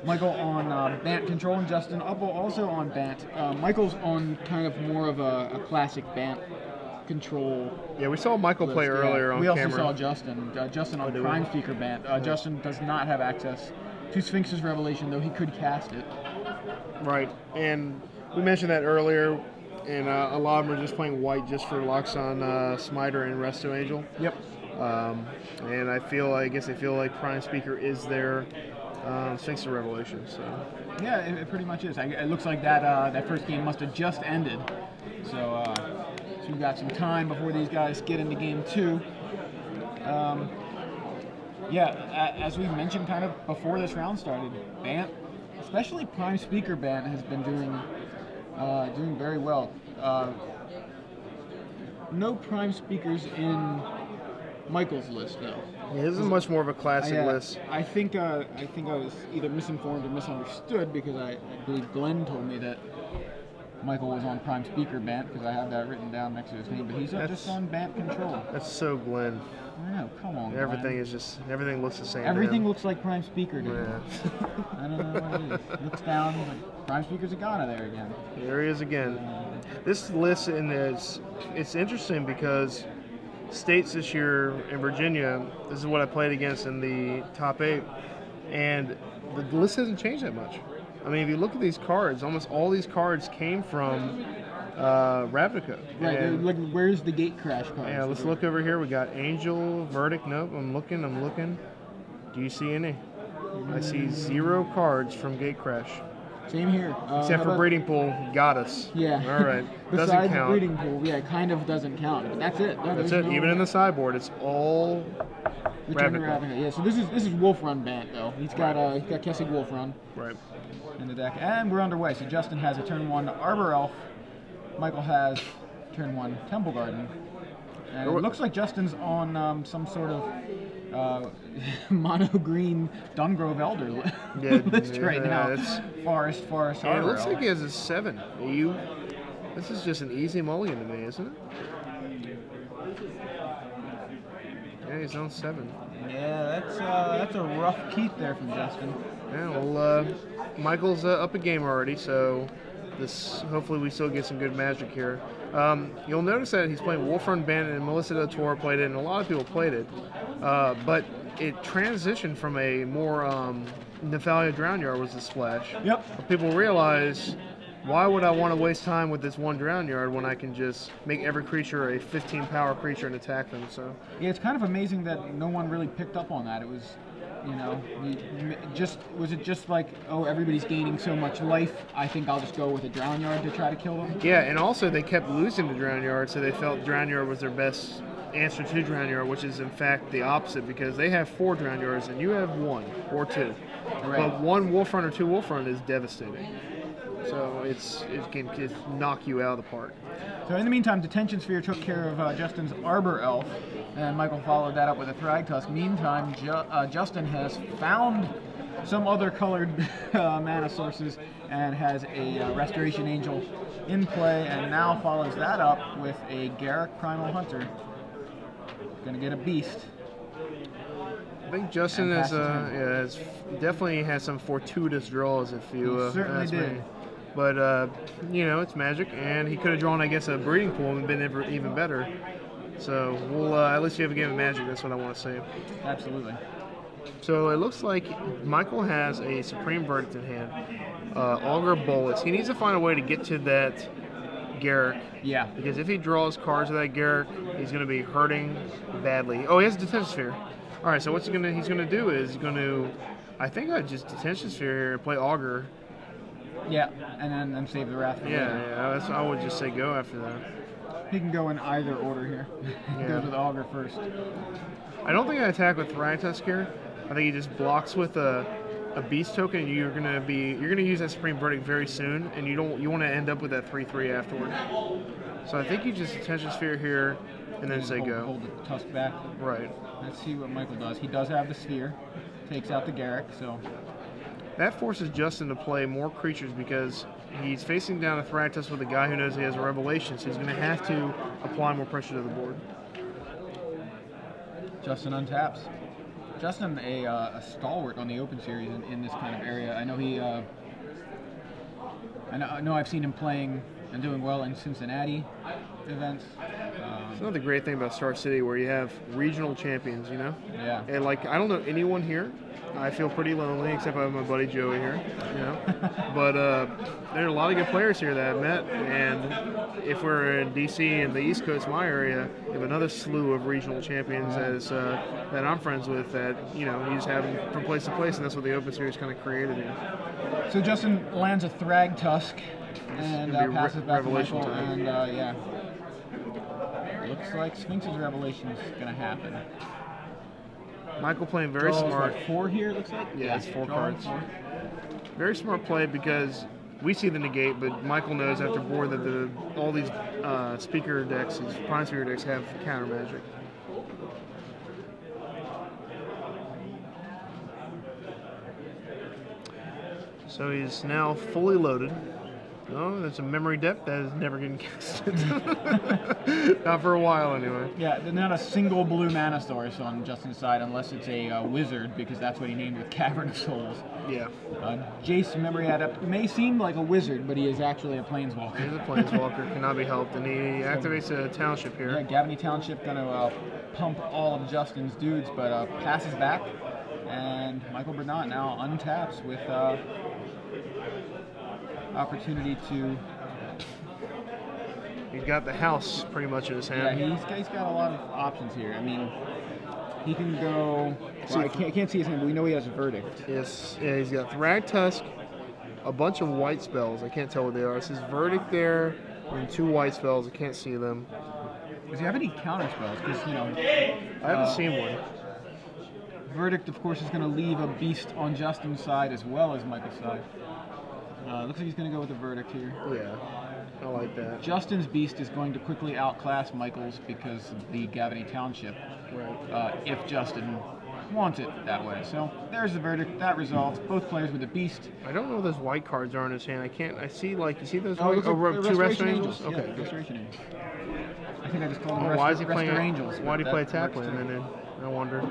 Michael on Bant control and Justin Uppal also on Bant. Michael's on kind of more of a classic Bant control. Yeah, we saw Michael play earlier on camera. We also saw Justin on Prime Speaker Bant. Justin does not have access to Sphinx's Revelation, though he could cast it. Right, and we mentioned that earlier, and a lot of them are just playing white just for locks on Smiter and Resto Angel. Yep. And I guess they feel like Prime Speaker is their Sphinx of Revelation. So yeah, it pretty much is. It looks like that first game must have just ended. So we've got some time before these guys get into game 2. Yeah, as we mentioned kind of before this round started, Bant, especially Prime Speaker Bant, has been doing very well. No Prime Speakers in Michael's list, though. Yeah, this is much more of a classic list. I think I was either misinformed or misunderstood, because I believe Glenn told me that Michael was on Prime Speaker Bant, because I have that written down next to his name, but he's just on Bant control. That's so Glenn. I know, come on, Everything Glenn. everything looks the same. Everything looks like Prime Speaker to Yeah. I don't know what it is. Looks down, like Prime Speaker's a Ghana there again. There he is again. This list it's interesting because states this year in Virginia, this is what I played against in the top 8, and the list hasn't changed that much. I mean, if you look at these cards, almost all these cards came from Ravnica. Right, like, where's the gate crash card? Yeah, let's look over here. We got Angel, Verdict. Nope, I'm looking. Do you see any? I see 0 cards from Gate Crash. Same here. Except for Breeding Pool, got us. Yeah. All right. Doesn't Besides count. Breeding Pool, yeah, it kind of doesn't count. But that's it. No, That's it. Even in the sideboard, it's all Ravnica. Yeah, so this is Wolf Run Bant, though. He's got Kessig Wolf Run Right. in the deck. And we're underway. So Justin has a turn 1 Arbor Elf. Michael has turn 1 Temple Garden. And it looks like Justin's on some sort of mono green Dungrove Elder list right now. Forest, Yeah, it looks Arbor like he has a 7. This is just an easy mulligan to me, isn't it? Yeah, he's on 7. Yeah, that's a rough keep there from Justin. Yeah, well, Michael's up a game already, so hopefully we still get some good magic here. You'll notice that he's playing Wolfrun Bandit, and Melissa Del Toro played it, and a lot of people played it. But it transitioned from a more Nephalia Drown Yard was the splash. Yep. People realize, why would I want to waste time with this one Drown Yard when I can just make every creature a 15 power creature and attack them? So yeah, it's kind of amazing that no one really picked up on that. It was, was it just like, oh, everybody's gaining so much life, I think I'll just go with a Drown Yard to try to kill them? Yeah, and also they kept losing to Drown Yard, so they felt Drown Yard was their best answer to Drown Yard, which is in fact the opposite, because they have 4 Drown Yards and you have 1 or 2. Right. But 1 Wolf Run or 2 Wolf Run is devastating. So it can just knock you out of the park. So in the meantime, Detention Sphere took care of Justin's Arbor Elf, and Michael followed that up with a Thragtusk. Meantime, Justin has found some other colored mana sources and has a Restoration Angel in play, and now follows that up with a Garruk Primal Hunter. Gonna get a beast. I think Justin definitely has some fortuitous draws, if you He certainly ask did. me. But it's Magic, and he could have drawn, I guess, a Breeding Pool and been even better. So we'll at least you have a game of Magic. That's what I want to say. Absolutely. So it looks like Michael has a Supreme Verdict in hand. Augur Bullets. He needs to find a way to get to that Garruk. Yeah. Because if he draws cards with that Garruk, he's going to be hurting badly. Oh, he has a Detention Sphere. All right, so he's going to do is I think I'd just Detention Sphere here and play Augur. Yeah, and then save the Wrath for later. Yeah, I would just say go after that. He can go in either order here. He goes with Augur first. I don't think I attack with Thragtusk here. I think he just blocks with a beast token. You're gonna use that Supreme Verdict very soon, and you want to end up with that 3/3 afterward. So I think you just Detention Sphere here, and then say go. Hold the tusk back. Right. Let's see what Michael does. He does have the sphere. Takes out the Garruk, so. That forces Justin to play more creatures because he's facing down a Thragtusk with a guy who knows he has a Revelation, so he's going to have to apply more pressure to the board. Justin untaps. Justin, a stalwart on the Open Series in this kind of area. I know I know I've seen him playing and doing well in Cincinnati events. It's another great thing about Star City where you have regional champions, you know? Yeah. And like, I don't know anyone here. I feel pretty lonely, except I have my buddy Joey here, you know? But there are a lot of good players here that I've met, and if we're in DC and the East Coast, my area, we have another slew of regional champions that I'm friends with that, you know, you just have them from place to place, and that's what the Open Series kind of created here. So Justin lands a Thrag Tusk and passes back to Revelation Michael, time. and yeah. Looks like Sphinx's Revelation is going to happen. Michael playing very Draws, smart. What, 4 here, it looks like? Yeah, it's 4 drawing cards. 4. Very smart play because we see the negate, but Michael knows after board that all these speaker decks, these prime speaker decks, have counter magic. So he's now fully loaded. Oh, there's a memory depth that is never getting casted. Not for a while, anyway. Yeah, there's not a single blue mana source on Justin's side unless it's a wizard, because that's what he named with Cavern of Souls. Yeah. Jace Memory Adept may seem like a wizard, but he is actually a planeswalker. He's a planeswalker, cannot be helped, and he activates a township here. Yeah, Gavany Township gonna pump all of Justin's dudes, but passes back, and Michael Bernat now untaps with opportunity to. He's got the house pretty much in his hand. Yeah, he's got a lot of options here. I mean, he can go. Well, I can't see his hand, but we know he has a Verdict. Yes, yeah, he's got Thrag Tusk, a bunch of white spells. I can't tell what they are. It says Verdict there, and 2 white spells. I can't see them. Does he have any counter spells? Because, you know, I haven't seen one. Verdict, of course, is going to leave a beast on Justin's side as well as Michael's side. Looks like he's going to go with the Verdict here. Yeah, I like that. Justin's beast is going to quickly outclass Michael's because of the Gavany Township. Right. If Justin wants it that way. So there's the Verdict. That resolves. Both players with a beast. I don't know what those white cards are in his hand. I can't. I see like you see those. Oh, white, they're 2 Restoration Angels. Yeah, Okay. Restoration Angels. I think I just called them Why is he Restor playing Angels. Why did he play a that tap works land? too. And then I wonder.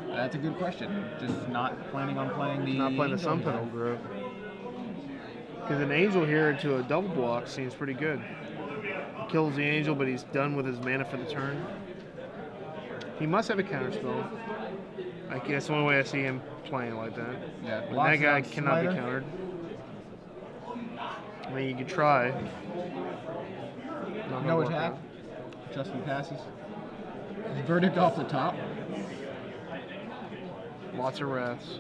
That's a good question. Just not planning on playing the. Not playing the Angel Sun here. Petal Grove. Because an Angel here into a double block seems pretty good. He kills the Angel, but he's done with his mana for the turn. He must have a counterspell. I guess that's the only way I see him playing like that. Yeah, But blocks that guy out cannot be Slider. countered. I mean, you could try. Not gonna No work attack. out. Justin passes. Verdict off the top. Lots of wraths.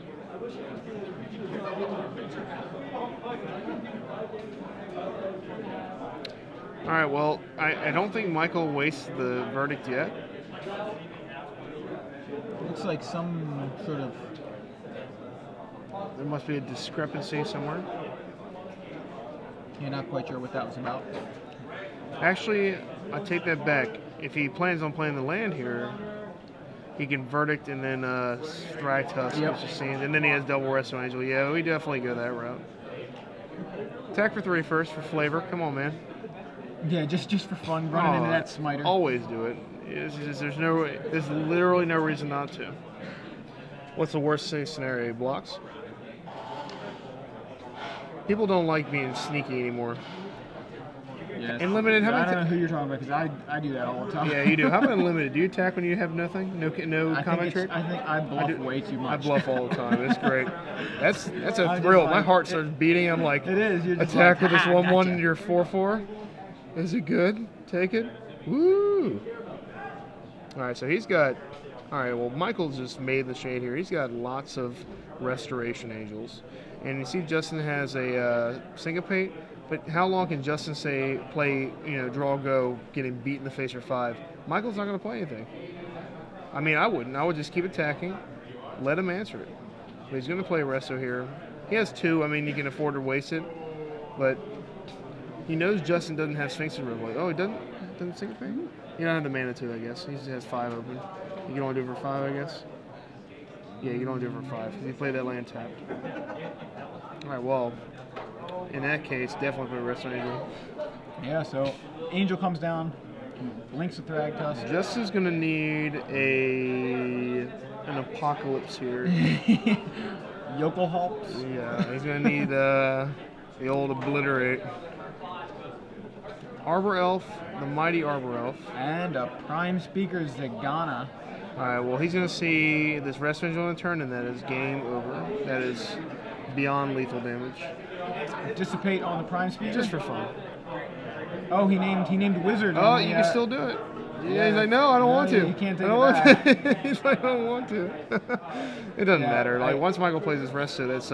All right, well, I don't think Michael wastes the Verdict yet. Looks like some sort of. There must be a discrepancy somewhere. You're not quite sure what that was about. Actually, I take that back. If he plans on playing the land here, he can Verdict and then Thrag Tusk, Yep. which is seen, and then he has double Resto Angel. Yeah, we definitely go that route. Attack for 3 first for flavor. Come on, man. Yeah, just for fun, running into that smiter. Always do it. There's literally no reason not to. What's the worst case scenario? He blocks. People don't like being sneaky anymore. Yeah, And limited, how I many don't know who you're talking about because I do that all the time. Yeah, you do. How about unlimited? Do you attack when you have nothing? No combat trick? I think I bluff way too much. I bluff all the time. It's great. That's a I thrill. just My like- heart starts beating. I'm like, It is. You're just attack like, with this "Ha, 1/1 gotcha." and you're 4/4. Is it good? Take it. Woo! All right, so he's got. All right, well, Michael's just made the shade here. He's got lots of Restoration Angels, and you see Justin has a Syncopate. But how long can Justin play, draw, go, getting beat in the face for 5? Michael's not going to play anything. I mean, I wouldn't. I would just keep attacking, let him answer it. But he's going to play Resto here. He has 2. I mean, you can afford to waste it, but he knows Justin doesn't have Sphinx's Revelation. Oh, he doesn't Syncopate? You don't have the mana to, I guess. He just has 5 open. You can only do it for 5, I guess. Yeah, you can only do it for 5 because he played that land tapped. All right, well. In that case, definitely put Resto Angel. Yeah, so Angel comes down, links the Thrag Tusk. Justin's going to need a an apocalypse here. Yokel Hulks. Yeah, he's gonna need the old obliterate. Arbor Elf, the mighty Arbor Elf. And a Prime Speaker Zagana. Alright, well, he's going to see this rest range on the turn, and that is game over. That is beyond lethal damage. Dissipate on the Prime Speaker? Just for fun. Oh, he named Wizard. Oh, you can still do it. Yeah, he's like, no, I don't want to. You can't take I don't it want back. to. He's like, I don't want to. It doesn't matter. Like, once Michael plays his rested, it's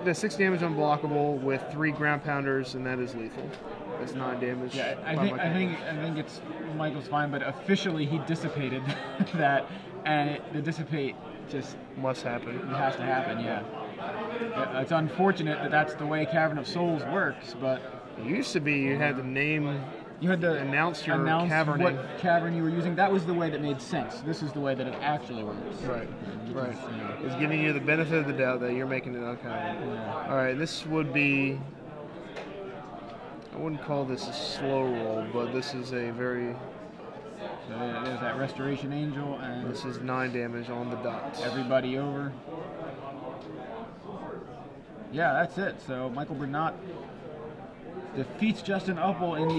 that's 6 damage unblockable with 3 ground pounders, and that is lethal. That's 9 damage. Yeah, I think it's Michael's fine, but officially he dissipated that, and the dissipate just must happen. It has to happen. Yeah. It's unfortunate that that's the way Cavern of Souls works, but it used to be you had to name. You had to announce cavern what cavern you were using. That was the way that made sense. This is the way that it actually works. Right. It's giving you the benefit of the doubt that you're making it uncommon. Yeah. All right, this would be. I wouldn't call this a slow roll, but this is a very. So there's that Restoration Angel, and this is 9 damage on the dot. Everybody over. Yeah, that's it. So Michael Bernat defeats Justin Uppal in the